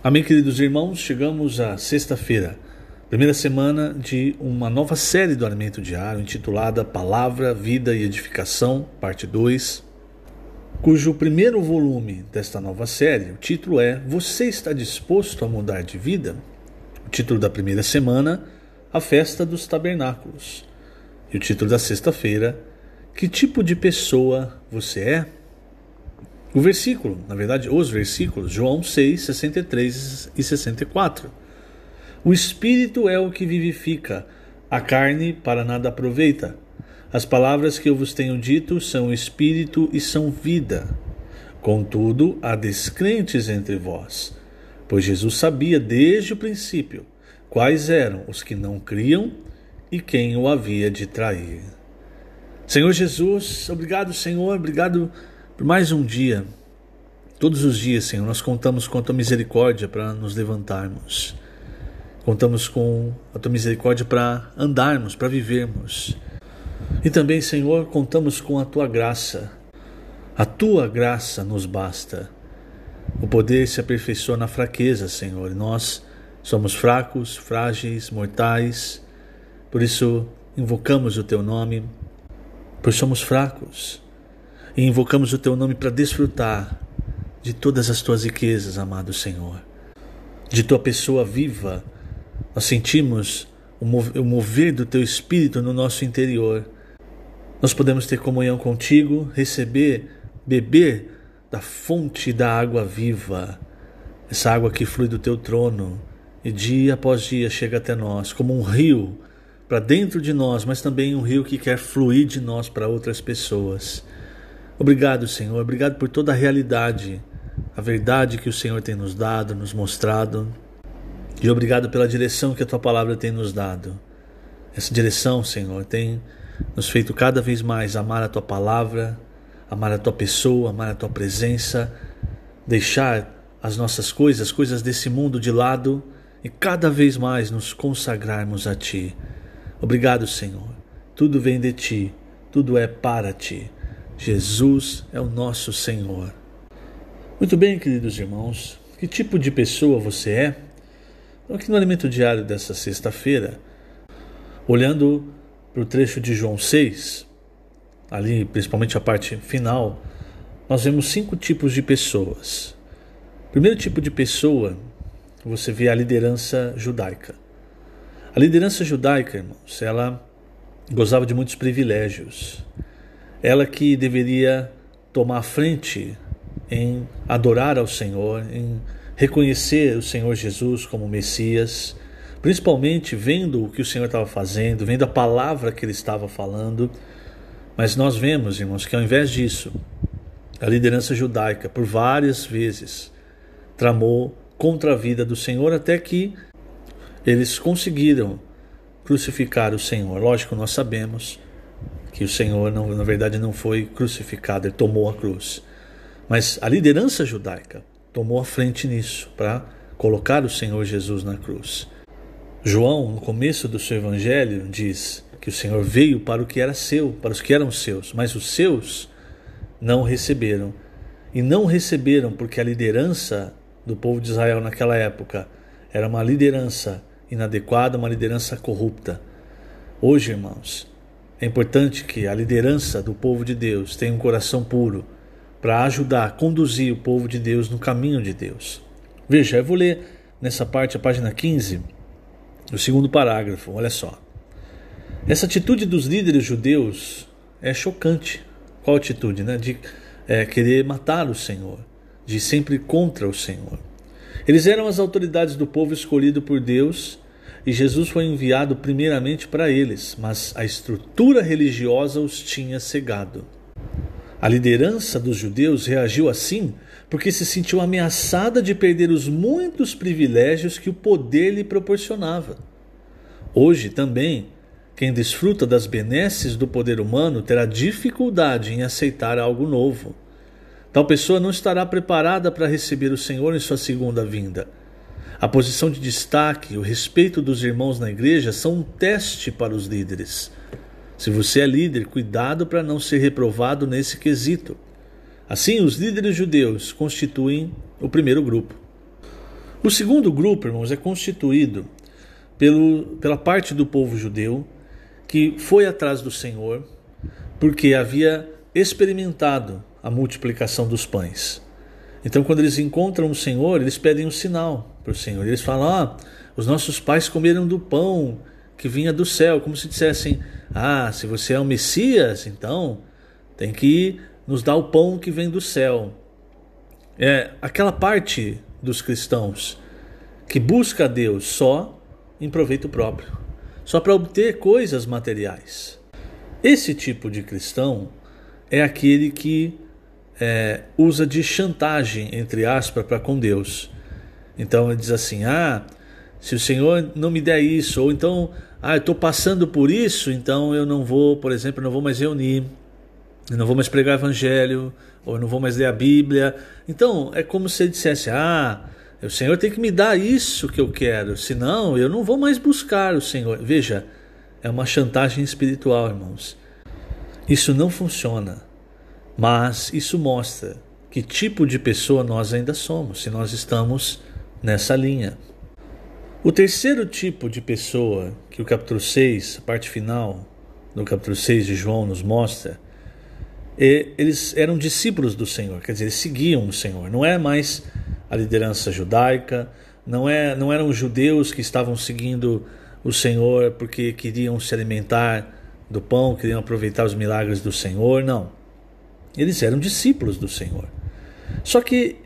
Amém, queridos irmãos, chegamos à sexta-feira, primeira semana de uma nova série do Alimento Diário, intitulada Palavra, Vida e Edificação, parte 2, cujo primeiro volume desta nova série, o título é Você está disposto a mudar de vida? O título da primeira semana, A Festa dos Tabernáculos. E o título da sexta-feira, Que tipo de pessoa você é? O versículo, na verdade, os versículos, João 6, 63 e 64. O Espírito é o que vivifica, a carne para nada aproveita. As palavras que eu vos tenho dito são Espírito e são vida. Contudo, há descrentes entre vós, pois Jesus sabia desde o princípio quais eram os que não criam e quem o havia de trair. Senhor Jesus, obrigado, Senhor, obrigado por mais um dia. Todos os dias, Senhor, nós contamos com a Tua misericórdia para nos levantarmos. Contamos com a Tua misericórdia para andarmos, para vivermos. E também, Senhor, contamos com a Tua graça. A Tua graça nos basta. O poder se aperfeiçoa na fraqueza, Senhor. Nós somos fracos, frágeis, mortais. Por isso, invocamos o Teu nome, pois somos fracos. E invocamos o Teu nome para desfrutar de todas as Tuas riquezas, amado Senhor. De Tua pessoa viva, nós sentimos o mover do Teu Espírito no nosso interior. Nós podemos ter comunhão contigo, beber da fonte da água viva, essa água que flui do Teu trono e dia após dia chega até nós como um rio para dentro de nós, mas também um rio que quer fluir de nós para outras pessoas. Obrigado, Senhor, obrigado por toda a realidade, a verdade que o Senhor tem nos dado, nos mostrado, e obrigado pela direção que a Tua palavra tem nos dado. Essa direção, Senhor, tem nos feito cada vez mais amar a Tua palavra, amar a Tua pessoa, amar a Tua presença, deixar as nossas coisas desse mundo de lado e cada vez mais nos consagrarmos a Ti. Obrigado, Senhor. Tudo vem de Ti, tudo é para Ti. Jesus é o nosso Senhor. Muito bem, queridos irmãos, que tipo de pessoa você é? Então, aqui no Alimento Diário dessa sexta-feira, olhando para o trecho de João 6, ali principalmente a parte final, nós vemos 5 tipos de pessoas. O primeiro tipo de pessoa, você vê a liderança judaica. A liderança judaica, irmãos, ela gozava de muitos privilégios. Ela que deveria tomar a frente em adorar ao Senhor, em reconhecer o Senhor Jesus como Messias, principalmente vendo o que o Senhor estava fazendo, vendo a palavra que Ele estava falando. Mas nós vemos, irmãos, que ao invés disso, a liderança judaica, por várias vezes, tramou contra a vida do Senhor, até que eles conseguiram crucificar o Senhor. Lógico, nós sabemos que o Senhor, na verdade, não foi crucificado, Ele tomou a cruz. Mas a liderança judaica tomou a frente nisso, para colocar o Senhor Jesus na cruz. João, no começo do seu evangelho, diz que o Senhor veio para o que era seu, para os que eram seus, mas os seus não receberam. E não receberam porque a liderança do povo de Israel naquela época era uma liderança inadequada, uma liderança corrupta. Hoje, irmãos, é importante que a liderança do povo de Deus tenha um coração puro para ajudar a conduzir o povo de Deus no caminho de Deus. Veja, eu vou ler nessa parte, a página 15, o segundo parágrafo, olha só. Essa atitude dos líderes judeus é chocante. Qual atitude? De querer matar o Senhor, de ir sempre contra o Senhor. Eles eram as autoridades do povo escolhido por Deus e Jesus foi enviado primeiramente para eles, mas a estrutura religiosa os tinha cegado. A liderança dos judeus reagiu assim porque se sentiu ameaçada de perder os muitos privilégios que o poder lhe proporcionava. Hoje também, quem desfruta das benesses do poder humano terá dificuldade em aceitar algo novo. Tal pessoa não estará preparada para receber o Senhor em sua segunda vinda. A posição de destaque e o respeito dos irmãos na igreja são um teste para os líderes. Se você é líder, cuidado para não ser reprovado nesse quesito. Assim, os líderes judeus constituem o primeiro grupo. O segundo grupo, irmãos, é constituído pela parte do povo judeu que foi atrás do Senhor porque havia experimentado a multiplicação dos pães. Então, quando eles encontram o Senhor, eles pedem um sinal para o Senhor. Eles falam: os nossos pais comeram do pão que vinha do céu, como se dissessem: se você é o Messias, então tem que nos dar o pão que vem do céu. É aquela parte dos cristãos que busca a Deus só em proveito próprio, só para obter coisas materiais. Esse tipo de cristão é aquele que usa de chantagem, entre aspas, para com Deus. Então ele diz assim: se o Senhor não me der isso, ou então, eu estou passando por isso, então eu não vou, por exemplo, não vou mais reunir, eu não vou mais pregar o evangelho, ou eu não vou mais ler a Bíblia. Então é como se ele dissesse: o Senhor tem que me dar isso que eu quero, senão eu não vou mais buscar o Senhor. Veja, é uma chantagem espiritual, irmãos. Isso não funciona, mas isso mostra que tipo de pessoa nós ainda somos, se nós estamos nessa linha. O terceiro tipo de pessoa que o capítulo 6, a parte final do capítulo 6 de João nos mostra, eles eram discípulos do Senhor, quer dizer, eles seguiam o Senhor. Não é mais a liderança judaica, não eram judeus que estavam seguindo o Senhor porque queriam se alimentar do pão, queriam aproveitar os milagres do Senhor, não. Eles eram discípulos do Senhor. Só que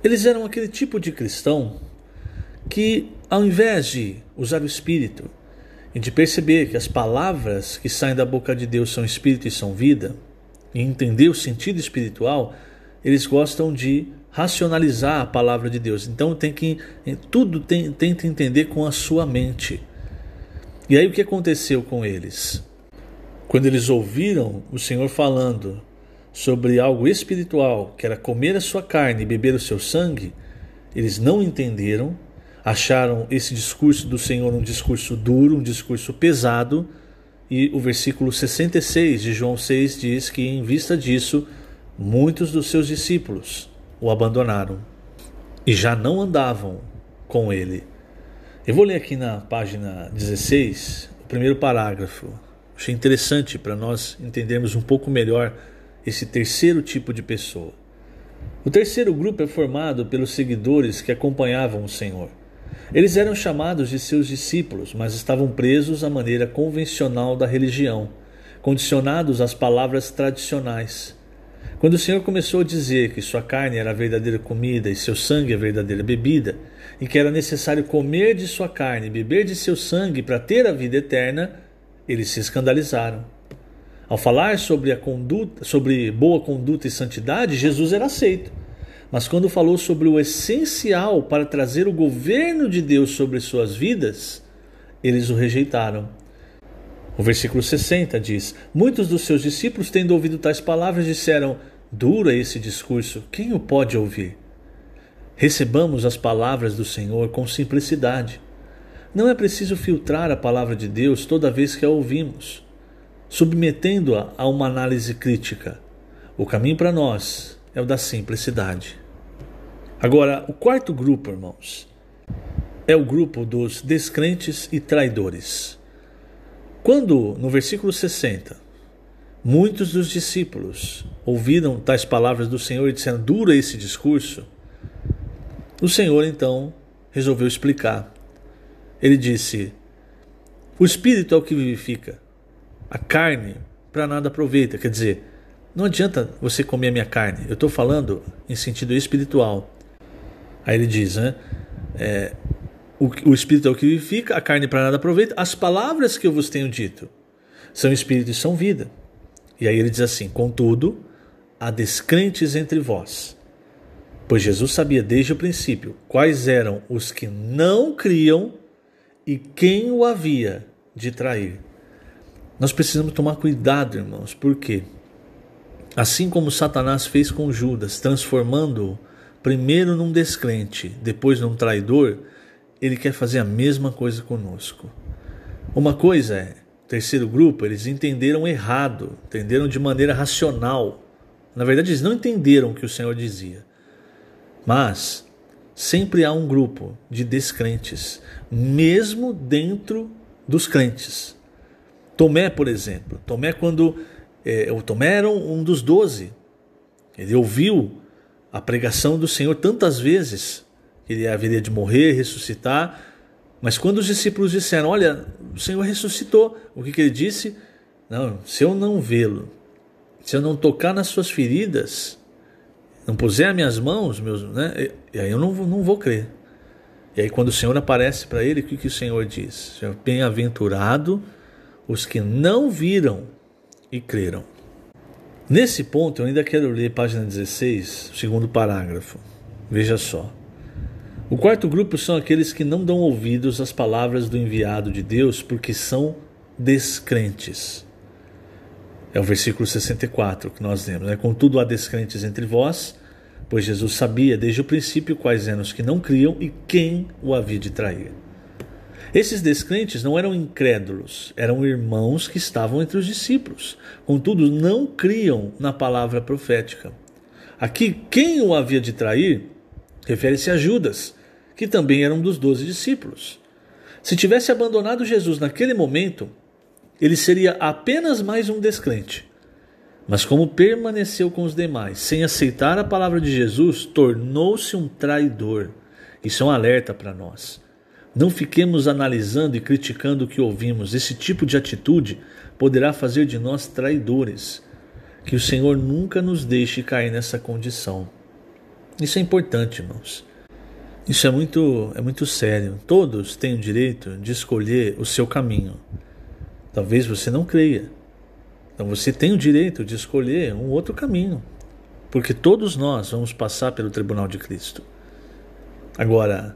eles eram aquele tipo de cristão que, ao invés de usar o Espírito e de perceber que as palavras que saem da boca de Deus são Espírito e são vida, e entender o sentido espiritual, eles gostam de racionalizar a palavra de Deus. Então tenta entender com a sua mente. E aí o que aconteceu com eles? Quando eles ouviram o Senhor falando sobre algo espiritual, que era comer a sua carne e beber o seu sangue, eles não entenderam, acharam esse discurso do Senhor um discurso duro, um discurso pesado, e o versículo 66 de João 6 diz que, em vista disso, muitos dos seus discípulos o abandonaram e já não andavam com ele. Eu vou ler aqui na página 16, o primeiro parágrafo. Achei interessante para nós entendermos um pouco melhor esse terceiro tipo de pessoa. O terceiro grupo é formado pelos seguidores que acompanhavam o Senhor. Eles eram chamados de seus discípulos, mas estavam presos à maneira convencional da religião, condicionados às palavras tradicionais. Quando o Senhor começou a dizer que sua carne era a verdadeira comida e seu sangue a verdadeira bebida, e que era necessário comer de sua carne e beber de seu sangue para ter a vida eterna, eles se escandalizaram. Ao falar sobre boa conduta e santidade, Jesus era aceito. Mas quando falou sobre o essencial para trazer o governo de Deus sobre suas vidas, eles o rejeitaram. O versículo 60 diz: muitos dos seus discípulos, tendo ouvido tais palavras, disseram: duro é esse discurso, quem o pode ouvir? Recebamos as palavras do Senhor com simplicidade. Não é preciso filtrar a palavra de Deus toda vez que a ouvimos, submetendo-a a uma análise crítica. O caminho para nós é o da simplicidade. Agora, o quarto grupo, irmãos, é o grupo dos descrentes e traidores. Quando, no versículo 60, muitos dos discípulos ouviram tais palavras do Senhor e disseram: duro é esse discurso, o Senhor então resolveu explicar. Ele disse: o Espírito é o que vivifica, a carne para nada aproveita. Quer dizer, não adianta você comer a minha carne, eu estou falando em sentido espiritual. Aí ele diz, o Espírito é o que vivifica, a carne para nada aproveita. As palavras que eu vos tenho dito são Espírito e são vida. E aí ele diz assim: contudo, há descrentes entre vós. Pois Jesus sabia desde o princípio quais eram os que não criam e quem o havia de trair. Nós precisamos tomar cuidado, irmãos, porque assim como Satanás fez com Judas, transformando-o primeiro num descrente, depois num traidor, ele quer fazer a mesma coisa conosco. Uma coisa é, o terceiro grupo, eles entenderam errado, entenderam de maneira racional. Na verdade, eles não entenderam o que o Senhor dizia. Mas sempre há um grupo de descrentes, mesmo dentro dos crentes. Tomé, por exemplo, Tomé era um dos 12. Ele ouviu a pregação do Senhor tantas vezes, que ele haveria de morrer, ressuscitar, mas quando os discípulos disseram, olha, o Senhor ressuscitou, o que ele disse? Não, se eu não vê-lo, se eu não tocar nas suas feridas, não puser as minhas mãos, e aí eu não vou crer. E aí quando o Senhor aparece para ele, o que o Senhor diz? Bem-aventurado os que não viram e creram. Nesse ponto eu ainda quero ler página 16, segundo parágrafo. Veja só. O quarto grupo são aqueles que não dão ouvidos às palavras do enviado de Deus porque são descrentes. É o versículo 64 que nós lemos. Contudo, há descrentes entre vós, pois Jesus sabia desde o princípio quais eram os que não criam e quem o havia de trair. Esses descrentes não eram incrédulos, eram irmãos que estavam entre os discípulos. Contudo, não criam na palavra profética. Aqui, quem o havia de trair refere-se a Judas, que também era um dos 12 discípulos. Se tivesse abandonado Jesus naquele momento, ele seria apenas mais um descrente. Mas como permaneceu com os demais, sem aceitar a palavra de Jesus, tornou-se um traidor. Isso é um alerta para nós. Não fiquemos analisando e criticando o que ouvimos. Esse tipo de atitude poderá fazer de nós traidores. Que o Senhor nunca nos deixe cair nessa condição. Isso é importante, irmãos. Isso é muito sério. Todos têm o direito de escolher o seu caminho. Talvez você não creia. Então você tem o direito de escolher um outro caminho. Porque todos nós vamos passar pelo tribunal de Cristo. Agora,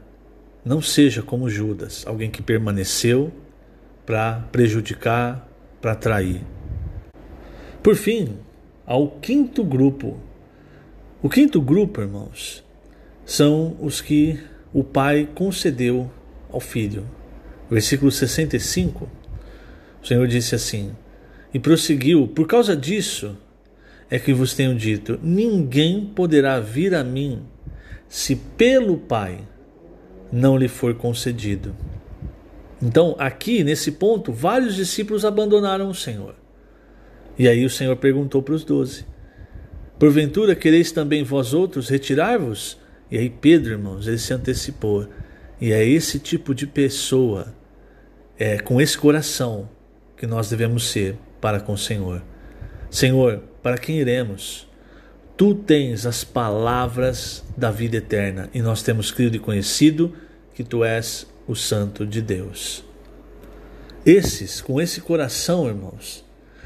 não seja como Judas, alguém que permaneceu para prejudicar, para trair. Por fim, ao quinto grupo. O quinto grupo, irmãos, são os que o pai concedeu ao filho. Versículo 65, o Senhor disse assim, e prosseguiu, por causa disso é que vos tenho dito, ninguém poderá vir a mim se pelo Pai não lhe for concedido. Então, aqui, nesse ponto, vários discípulos abandonaram o Senhor. E aí o Senhor perguntou para os 12, porventura quereis também vós outros retirar-vos? E aí Pedro, irmãos, ele se antecipou. E é esse tipo de pessoa, com esse coração, que nós devemos ser para com o Senhor. Senhor, para quem iremos? Tu tens as palavras da vida eterna, e nós temos crido e conhecido que Tu és o Santo de Deus. Esses, com esse coração, irmãos,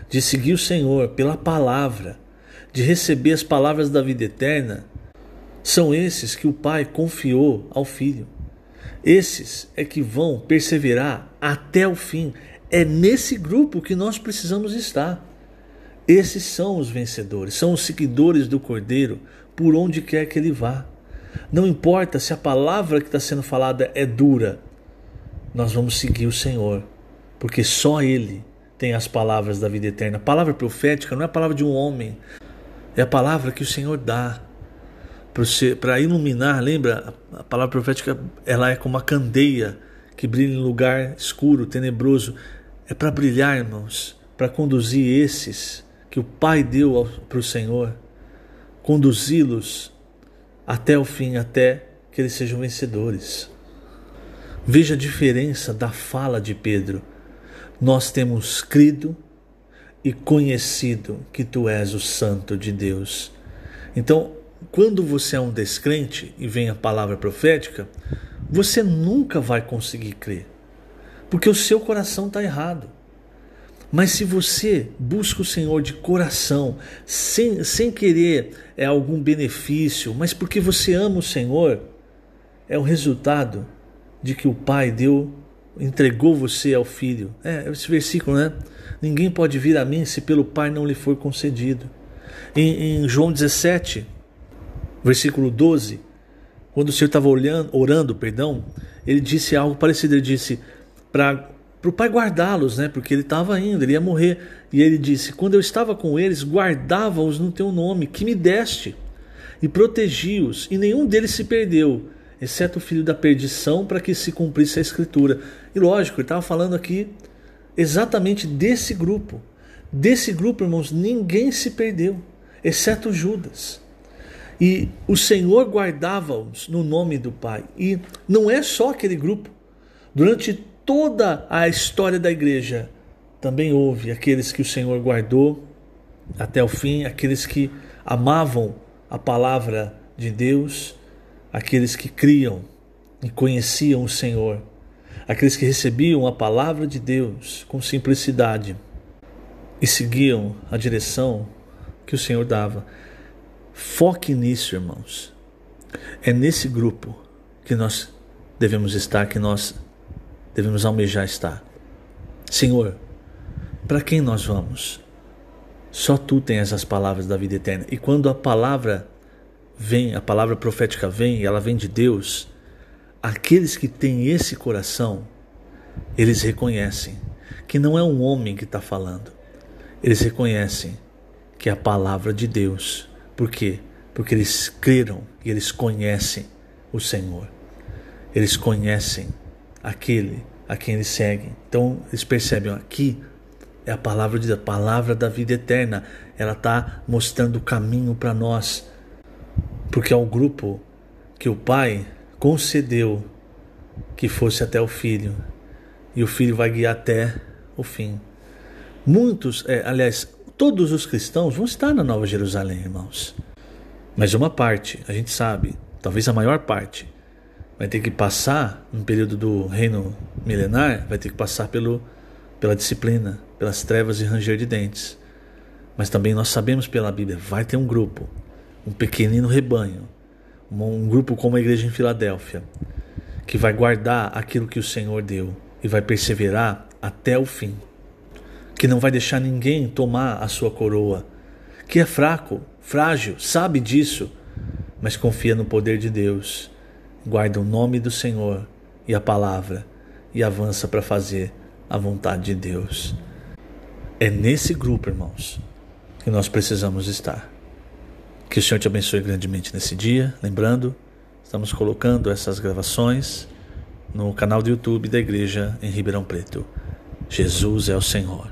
de seguir o Senhor pela palavra, de receber as palavras da vida eterna, são esses que o Pai confiou ao Filho. Esses é que vão perseverar até o fim. É nesse grupo que nós precisamos estar. Esses são os vencedores, são os seguidores do Cordeiro, por onde quer que ele vá. Não importa se a palavra que está sendo falada é dura, nós vamos seguir o Senhor, porque só Ele tem as palavras da vida eterna. A palavra profética não é a palavra de um homem, é a palavra que o Senhor dá para iluminar. Lembra, a palavra profética ela é como uma candeia que brilha em lugar escuro, tenebroso. É para brilhar, irmãos, para conduzir esses que o Pai deu para o Senhor, conduzi-los até o fim, até que eles sejam vencedores. Veja a diferença da fala de Pedro. Nós temos crido e conhecido que Tu és o Santo de Deus. Então, quando você é um descrente e vem a palavra profética, você nunca vai conseguir crer, porque o seu coração está errado. Mas se você busca o Senhor de coração, sem querer algum benefício, mas porque você ama o Senhor, é o resultado de que o Pai entregou você ao Filho. Esse versículo, né? Ninguém pode vir a mim se pelo Pai não lhe for concedido. Em João 17, versículo 12, quando o Senhor estava orando, ele disse algo parecido. Ele disse para o Pai guardá-los, né? Porque ele estava indo, ele ia morrer. E ele disse, quando eu estava com eles, guardava-os no Teu nome, que me deste, e protegi-os, e nenhum deles se perdeu, exceto o filho da perdição, para que se cumprisse a Escritura. E lógico, ele estava falando aqui exatamente desse grupo. Desse grupo, irmãos, ninguém se perdeu, exceto Judas. E o Senhor guardava-os no nome do Pai. E não é só aquele grupo. Durante toda a história da igreja, também houve aqueles que o Senhor guardou até o fim, aqueles que amavam a palavra de Deus, aqueles que criam e conheciam o Senhor, aqueles que recebiam a palavra de Deus com simplicidade e seguiam a direção que o Senhor dava. Foque nisso, irmãos. É nesse grupo que nós devemos estar, que nós devemos almejar estar. Senhor, para quem nós vamos? Só Tu tens as palavras da vida eterna. E quando a palavra vem, a palavra profética vem, e ela vem de Deus, aqueles que têm esse coração, eles reconhecem que não é um homem que está falando. Eles reconhecem que é a palavra de Deus. Por quê? Porque eles creram e eles conhecem o Senhor. Eles conhecem aquele a quem eles seguem. Então eles percebem, aqui é a palavra da vida eterna. Ela está mostrando o caminho para nós. Porque é um grupo que o Pai concedeu que fosse até o Filho. E o Filho vai guiar até o fim. Muitos, todos os cristãos vão estar na Nova Jerusalém, irmãos. Mas uma parte, a gente sabe, talvez a maior parte, vai ter que passar, no período do reino milenar, vai ter que passar pela disciplina, pelas trevas e ranger de dentes. Mas também nós sabemos pela Bíblia, vai ter um grupo, um pequenino rebanho, um grupo como a igreja em Filadélfia, que vai guardar aquilo que o Senhor deu e vai perseverar até o fim. Que não vai deixar ninguém tomar a sua coroa, que é fraco, frágil, sabe disso, mas confia no poder de Deus, guarda o nome do Senhor e a palavra e avança para fazer a vontade de Deus. É nesse grupo, irmãos, que nós precisamos estar. Que o Senhor te abençoe grandemente nesse dia. Lembrando, estamos colocando essas gravações no canal do YouTube da igreja em Ribeirão Preto. Jesus é o Senhor.